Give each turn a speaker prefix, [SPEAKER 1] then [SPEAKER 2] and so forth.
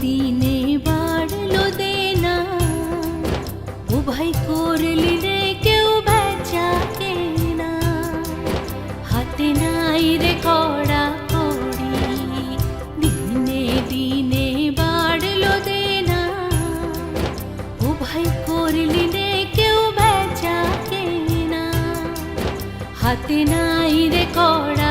[SPEAKER 1] দিনে বাড়লো দেনা, ও ভাই করলি রে কেউ বেচা কেনা। হাতে নাই রে কড়া কড়ি, দিনে দিনে বাড়লো দেনা, ও ভাই করলি রে কেউ বেচা কেনা। হাতে নাই রে কড়া